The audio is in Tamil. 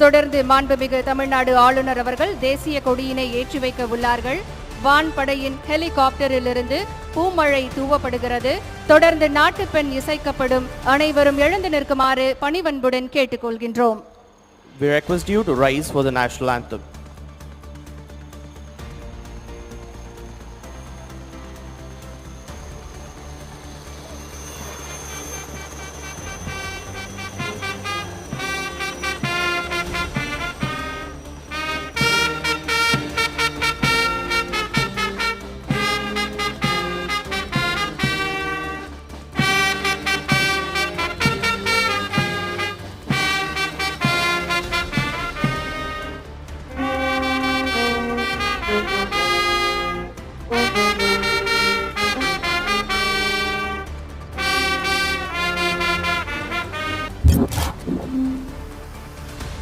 தொடர்ந்து மாண்புமிகு தமிழ்நாடு ஆளுநர் அவர்கள் தேசிய கொடியினை ஏற்றி வைக்க உள்ளார்கள். வான்படையின் ஹெலிகாப்டரிலிருந்து பூமழை தூவப்படுகிறது. தொடர்ந்து நாட்டுப்பெண் இசைக்கப்படும். அனைவரும் எழுந்து நிற்குமாறு பணிவன்புடன் கேட்டுக்கொள்கின்றோம். We request you to rise for the national anthem.